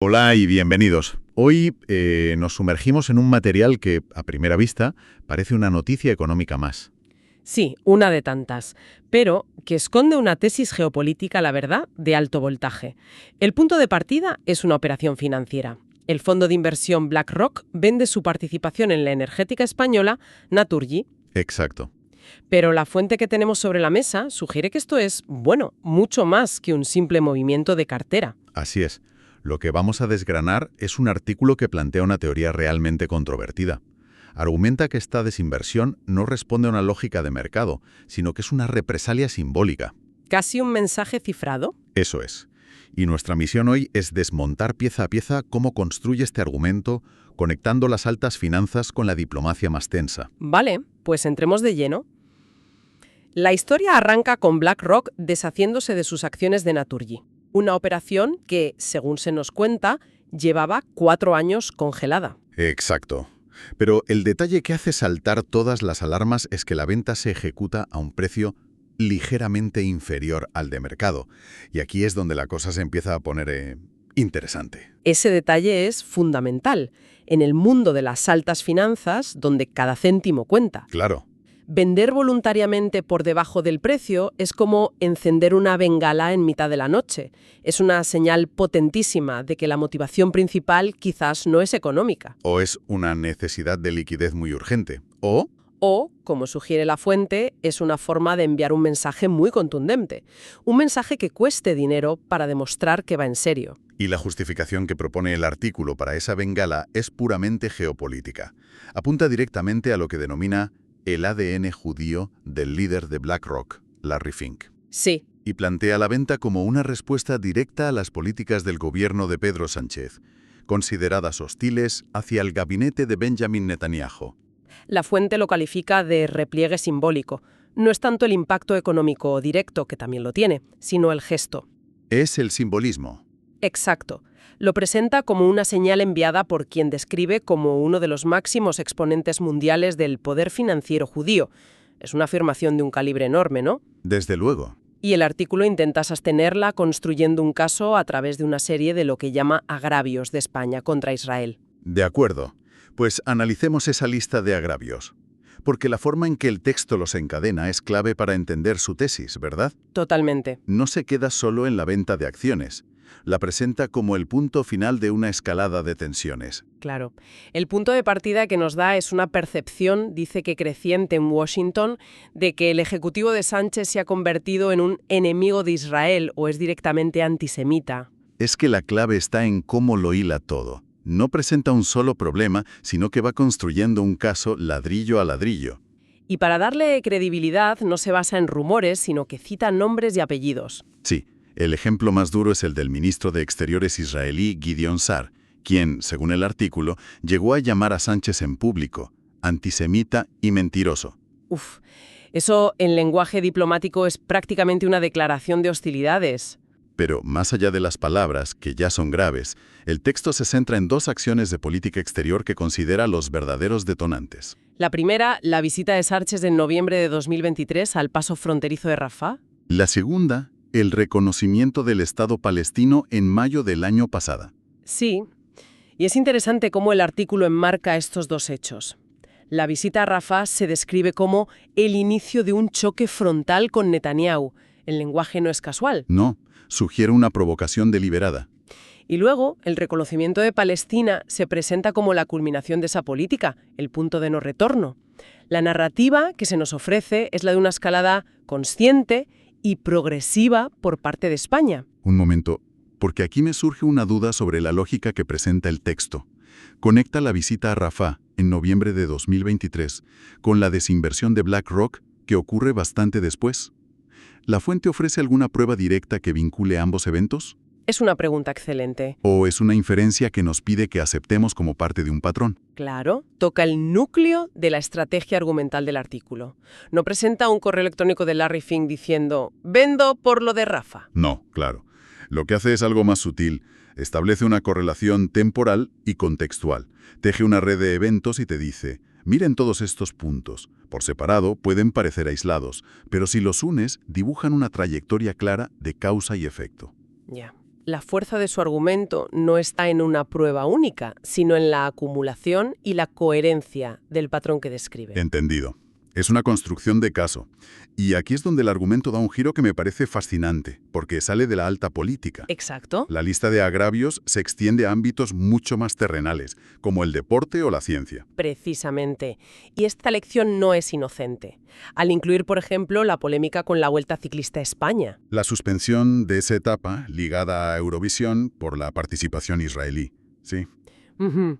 Hola y bienvenidos. Hoy nos sumergimos en un material que, a primera vista, parece una noticia económica más. Sí, una de tantas, pero que esconde una tesis geopolítica, la verdad, de alto voltaje. El punto de partida es una operación financiera. El fondo de inversión BlackRock vende su participación en la energética española Naturgy, Exacto. pero la fuente que tenemos sobre la mesa sugiere que esto es, bueno, mucho más que un simple movimiento de cartera. Así es. Lo que vamos a desgranar es un artículo que plantea una teoría realmente controvertida. Argumenta que esta desinversión no responde a una lógica de mercado, sino que es una represalia simbólica. Casi un mensaje cifrado. Eso es. Y nuestra misión hoy es desmontar pieza a pieza cómo construye este argumento, conectando las altas finanzas con la diplomacia más tensa. Vale, pues entremos de lleno. La historia arranca con BlackRock deshaciéndose de sus acciones de Naturgy. Una operación que, según se nos cuenta, llevaba 4 años congelada. Exacto. Pero el detalle que hace saltar todas las alarmas es que la venta se ejecuta a un precio ligeramente inferior al de mercado. Y aquí es donde la cosa se empieza a poner interesante. Ese detalle es fundamental en el mundo de las altas finanzas, donde cada céntimo cuenta. Claro. Vender voluntariamente por debajo del precio es como encender una bengala en mitad de la noche. Es una señal potentísima de que la motivación principal quizás no es económica. O es una necesidad de liquidez muy urgente. O, Como sugiere la fuente, es una forma de enviar un mensaje muy contundente. Un mensaje que cueste dinero para demostrar que va en serio. y la justificación que propone el artículo para esa bengala es puramente geopolítica. Apunta directamente a lo que denomina el ADN judío del líder de BlackRock, Larry Fink. Sí, Y plantea la venta como una respuesta directa a las políticas del gobierno de Pedro Sánchez, consideradas hostiles hacia el gabinete de Benjamin Netanyahu. la fuente lo califica de repliegue simbólico. No es tanto el impacto económico directo, que también lo tiene, sino el gesto. Es el simbolismo. Exacto. Lo presenta como una señal enviada por quien describe como uno de los máximos exponentes mundiales del poder financiero judío. Es una afirmación de un calibre enorme, ¿no? Desde luego. Y el artículo intenta sostenerla construyendo un caso a través de una serie de lo que llama agravios de España contra Israel. De acuerdo. Pues analicemos esa lista de agravios. Porque la forma en que el texto los encadena es clave para entender su tesis, ¿verdad? Totalmente. No se queda solo en la venta de acciones. La presenta como el punto final de una escalada de tensiones. Claro. El punto de partida que nos da es una percepción, dice que creciente en Washington, de que el ejecutivo de Sánchez se ha convertido en un enemigo de Israel o es directamente antisemita. Es que la clave está en cómo lo hila todo. No presenta un solo problema, sino que va construyendo un caso ladrillo a ladrillo. Y para darle credibilidad no se basa en rumores, sino que cita nombres y apellidos. Sí, el ejemplo más duro es el del ministro de Exteriores israelí Gideon Sa'ar, quien, según el artículo, llegó a llamar a Sánchez en público antisemita y mentiroso. Uf, eso en lenguaje diplomático es prácticamente una declaración de hostilidades. Pero más allá de las palabras, que ya son graves, el texto se centra en dos acciones de política exterior que considera los verdaderos detonantes. La primera, la visita de Sánchez en noviembre de 2023 al paso fronterizo de Rafah. La segunda, el reconocimiento del Estado palestino en mayo del año pasado. Sí, y es interesante cómo el artículo enmarca estos dos hechos. La visita a Rafah se describe como el inicio de un choque frontal con Netanyahu. El lenguaje no es casual. No, sugiere una provocación deliberada. Y luego, el reconocimiento de Palestina se presenta como la culminación de esa política, el punto de no retorno. La narrativa que se nos ofrece es la de una escalada consciente y progresiva por parte de España. Un momento, porque aquí me surge una duda sobre la lógica que presenta el texto. Conecta la visita a Rafah, en noviembre de 2023, con la desinversión de BlackRock, que ocurre bastante después. ¿La fuente ofrece alguna prueba directa que vincule ambos eventos? Es una pregunta excelente. ¿O es una inferencia que nos pide que aceptemos como parte de un patrón? Claro, toca el núcleo de la estrategia argumental del artículo. No presenta un correo electrónico de Larry Fink diciendo «vendo por lo de Rafa». No, claro. Lo que hace es algo más sutil. Establece una correlación temporal y contextual. Teje una red de eventos y te dice, miren todos estos puntos. Por separado pueden parecer aislados, pero si los unes, dibujan una trayectoria clara de causa y efecto. Ya. la fuerza de su argumento no está en una prueba única, sino en la acumulación y la coherencia del patrón que describe. Entendido. Es una construcción de caso. Y aquí es donde el argumento da un giro que me parece fascinante, porque sale de la alta política. Exacto. La lista de agravios se extiende a ámbitos mucho más terrenales, como el deporte o la ciencia. Precisamente. Y esta lección no es inocente. Al incluir, por ejemplo, la polémica con la Vuelta Ciclista a España. La suspensión de esa etapa, ligada a Eurovisión por la participación israelí. Sí. Ujú.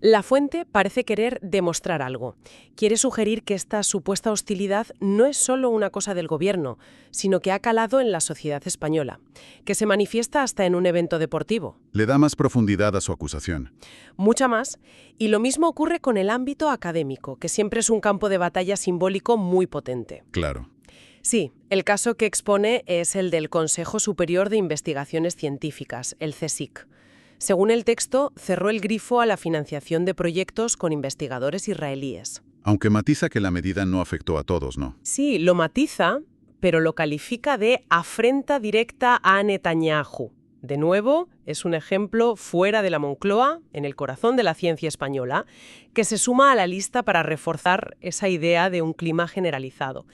La fuente parece querer demostrar algo. Quiere sugerir que esta supuesta hostilidad no es solo una cosa del gobierno, sino que ha calado en la sociedad española, que se manifiesta hasta en un evento deportivo. Le da más profundidad a su acusación. Mucha más, y lo mismo ocurre con el ámbito académico, que siempre es un campo de batalla simbólico muy potente. Claro. Sí, el caso que expone es el del Consejo Superior de Investigaciones Científicas, el CSIC. Según el texto, cerró el grifo a la financiación de proyectos con investigadores israelíes. Aunque matiza que la medida no afectó a todos, ¿no? Sí, lo matiza, pero lo califica de afrenta directa a Netanyahu. De nuevo, es un ejemplo fuera de la Moncloa, en el corazón de la ciencia española, que se suma a la lista para reforzar esa idea de un clima generalizado.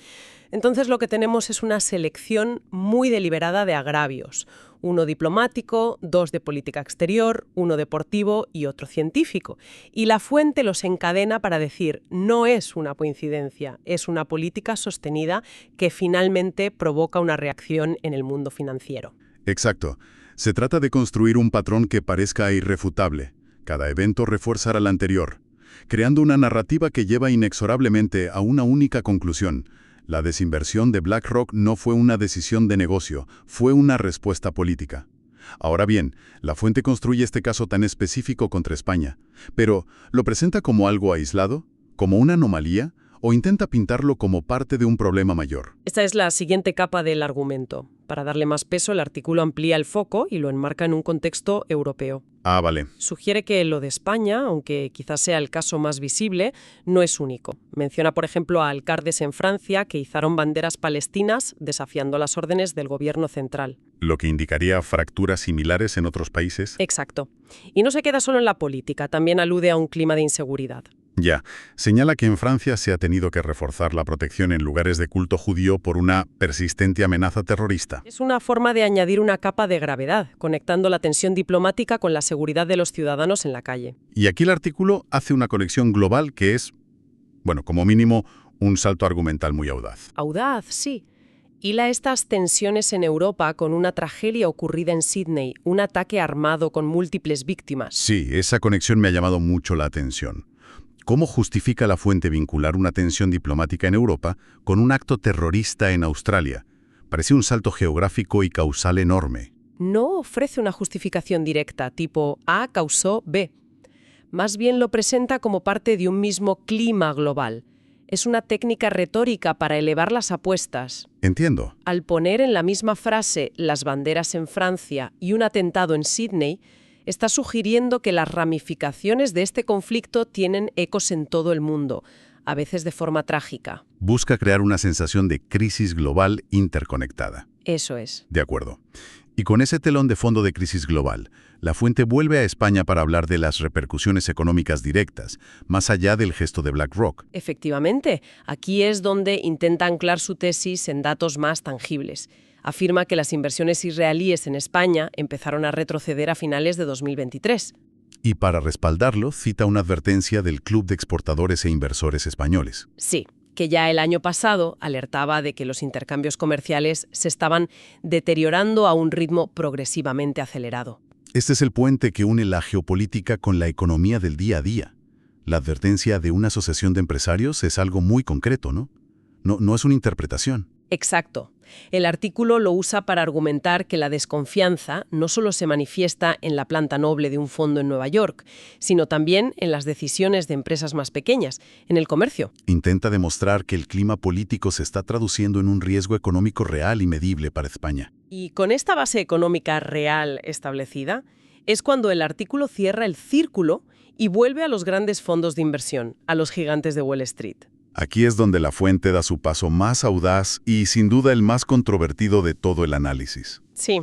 Entonces lo que tenemos es una selección muy deliberada de agravios. Uno diplomático, dos de política exterior, uno deportivo y otro científico. Y la fuente los encadena para decir, no es una coincidencia, es una política sostenida que finalmente provoca una reacción en el mundo financiero. Exacto. Se trata de construir un patrón que parezca irrefutable. Cada evento refuerza al anterior, creando una narrativa que lleva inexorablemente a una única conclusión. La desinversión de BlackRock no fue una decisión de negocio, fue una respuesta política. Ahora bien, la fuente construye este caso tan específico contra España, pero ¿lo presenta como algo aislado? ¿Como una anomalía? ¿O intenta pintarlo como parte de un problema mayor? Esta es la siguiente capa del argumento. Para darle más peso, el artículo amplía el foco y lo enmarca en un contexto europeo. Ah, vale. Sugiere que lo de España, aunque quizás sea el caso más visible, no es único. Menciona, por ejemplo, a alcaldes en Francia que izaron banderas palestinas desafiando las órdenes del gobierno central. Lo que indicaría fracturas similares en otros países. Exacto. Y no se queda solo en la política, también alude a un clima de inseguridad. Ya, señala que en Francia se ha tenido que reforzar la protección en lugares de culto judío por una persistente amenaza terrorista. Es una forma de añadir una capa de gravedad, conectando la tensión diplomática con la seguridad de los ciudadanos en la calle. Y aquí el artículo hace una conexión global que es, bueno, como mínimo, un salto argumental muy audaz. Audaz, sí. Hila estas tensiones en Europa con una tragedia ocurrida en Sídney, un ataque armado con múltiples víctimas. Sí, esa conexión me ha llamado mucho la atención. ¿Cómo justifica la fuente vincular una tensión diplomática en Europa con un acto terrorista en Australia? Parece un salto geográfico y causal enorme. No ofrece una justificación directa, tipo A causó B. Más bien lo presenta como parte de un mismo clima global. Es una técnica retórica para elevar las apuestas. Entiendo. Al poner en la misma frase las banderas en Francia y un atentado en Sídney, está sugiriendo que las ramificaciones de este conflicto tienen ecos en todo el mundo, a veces de forma trágica. Busca crear una sensación de crisis global interconectada. Eso es. De acuerdo. Y con ese telón de fondo de crisis global, la fuente vuelve a España para hablar de las repercusiones económicas directas, más allá del gesto de BlackRock. Efectivamente, aquí es donde intenta anclar su tesis en datos más tangibles. Afirma que las inversiones israelíes en España empezaron a retroceder a finales de 2023. Y para respaldarlo, cita una advertencia del Club de Exportadores e Inversores Españoles. Sí, que ya el año pasado alertaba de que los intercambios comerciales se estaban deteriorando a un ritmo progresivamente acelerado. Este es el puente que une la geopolítica con la economía del día a día. La advertencia de una asociación de empresarios es algo muy concreto, ¿no? No es una interpretación. Exacto. El artículo lo usa para argumentar que la desconfianza no solo se manifiesta en la planta noble de un fondo en Nueva York, sino también en las decisiones de empresas más pequeñas, en el comercio. Intenta demostrar que el clima político se está traduciendo en un riesgo económico real y medible para España. Y con esta base económica real establecida, es cuando el artículo cierra el círculo y vuelve a los grandes fondos de inversión, a los gigantes de Wall Street. Aquí es donde la fuente da su paso más audaz y sin duda el más controvertido de todo el análisis. Sí,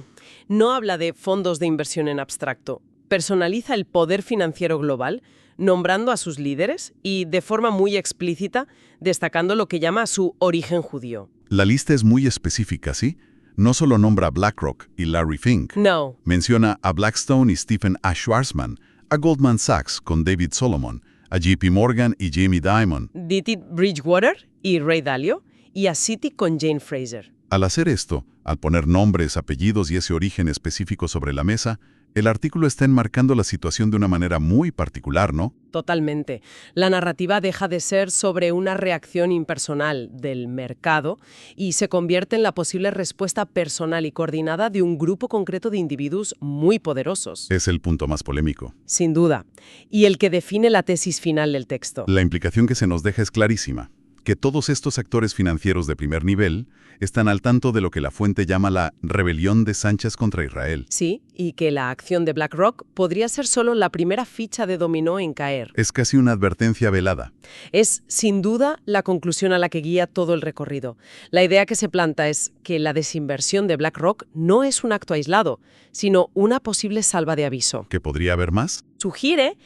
No habla de fondos de inversión en abstracto. Personaliza el poder financiero global, nombrando a sus líderes y, de forma muy explícita, destacando lo que llama su origen judío. La lista es muy específica, ¿sí? No solo nombra a BlackRock y Larry Fink. No. Menciona a Blackstone y Stephen A. Schwarzman, a Goldman Sachs con David Solomon, a JP Morgan y Jamie Dimon. Diti Bridgewater y Ray Dalio, y a Citi con Jane Fraser. Al hacer esto, al poner nombres, apellidos y ese origen específico sobre la mesa, el artículo está enmarcando la situación de una manera muy particular, ¿no? Totalmente. La narrativa deja de ser sobre una reacción impersonal del mercado y se convierte en la posible respuesta personal y coordinada de un grupo concreto de individuos muy poderosos. Es el punto más polémico. Sin duda. Y el que define la tesis final del texto. La implicación que se nos deja es clarísima, que todos estos actores financieros de primer nivel están al tanto de lo que la fuente llama la rebelión de Sánchez contra Israel. Sí, y que la acción de BlackRock podría ser solo la primera ficha de dominó en caer. Es casi una advertencia velada. Es, sin duda, la conclusión a la que guía todo el recorrido. La idea que se planta es que la desinversión de BlackRock no es un acto aislado, sino una posible salva de aviso. ¿Que podría haber más? Sugiere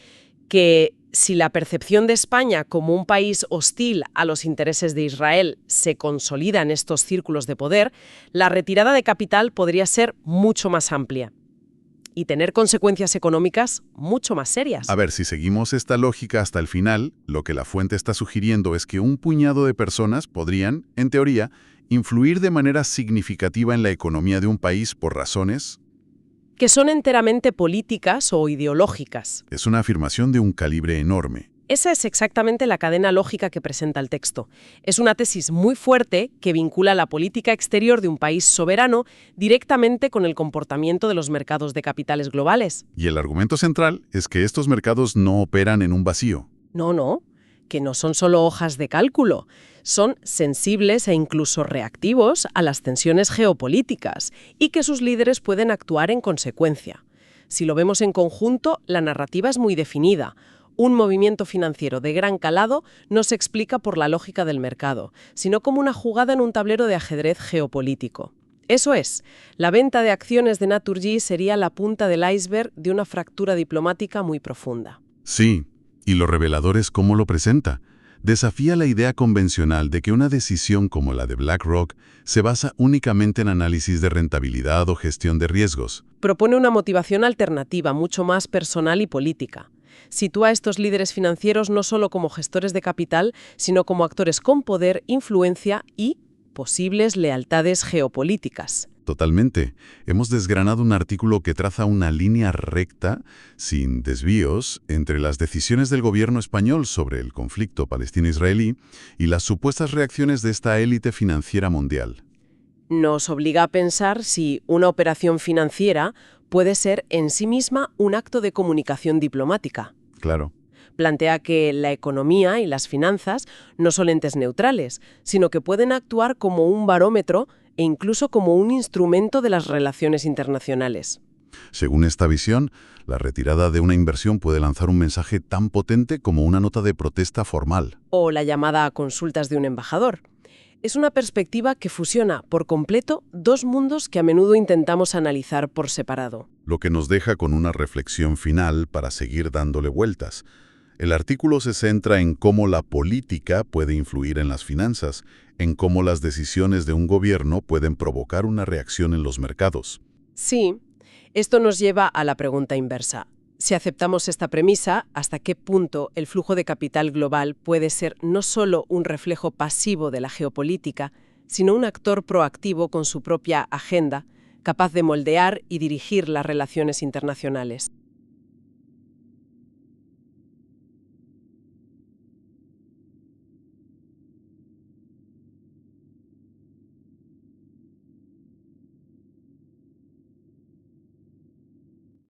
que si la percepción de España como un país hostil a los intereses de Israel se consolida en estos círculos de poder, la retirada de capital podría ser mucho más amplia y tener consecuencias económicas mucho más serias. A ver, si seguimos esta lógica hasta el final, lo que la fuente está sugiriendo es que un puñado de personas podrían, en teoría, influir de manera significativa en la economía de un país por razones que son enteramente políticas o ideológicas. Es una afirmación de un calibre enorme. Esa es exactamente la cadena lógica que presenta el texto. Es una tesis muy fuerte que vincula la política exterior de un país soberano directamente con el comportamiento de los mercados de capitales globales. Y el argumento central es que estos mercados no operan en un vacío. No, que no son solo hojas de cálculo. Son sensibles e incluso reactivos a las tensiones geopolíticas y que sus líderes pueden actuar en consecuencia. Si lo vemos en conjunto, la narrativa es muy definida. Un movimiento financiero de gran calado no se explica por la lógica del mercado, sino como una jugada en un tablero de ajedrez geopolítico. Eso es, la venta de acciones de Naturgy sería la punta del iceberg de una fractura diplomática muy profunda. Sí, y lo revelador es cómo lo presenta. Desafía la idea convencional de que una decisión como la de BlackRock se basa únicamente en análisis de rentabilidad o gestión de riesgos. Propone una motivación alternativa, mucho más personal y política. Sitúa a estos líderes financieros no solo como gestores de capital, sino como actores con poder, influencia y posibles lealtades geopolíticas. Totalmente. Hemos desgranado un artículo que traza una línea recta, sin desvíos, entre las decisiones del gobierno español sobre el conflicto palestino-israelí y las supuestas reacciones de esta élite financiera mundial. Nos obliga a pensar si una operación financiera puede ser en sí misma un acto de comunicación diplomática. Claro. Plantea que la economía y las finanzas no son entes neutrales, sino que pueden actuar como un barómetro e incluso como un instrumento de las relaciones internacionales. Según esta visión, la retirada de una inversión puede lanzar un mensaje tan potente como una nota de protesta formal. O la llamada a consultas de un embajador. Es una perspectiva que fusiona por completo dos mundos que a menudo intentamos analizar por separado. Lo que nos deja con una reflexión final para seguir dándole vueltas. El artículo se centra en cómo la política puede influir en las finanzas, en cómo las decisiones de un gobierno pueden provocar una reacción en los mercados. Sí, esto nos lleva a la pregunta inversa. Si aceptamos esta premisa, ¿hasta qué punto el flujo de capital global puede ser no solo un reflejo pasivo de la geopolítica, sino un actor proactivo con su propia agenda, capaz de moldear y dirigir las relaciones internacionales?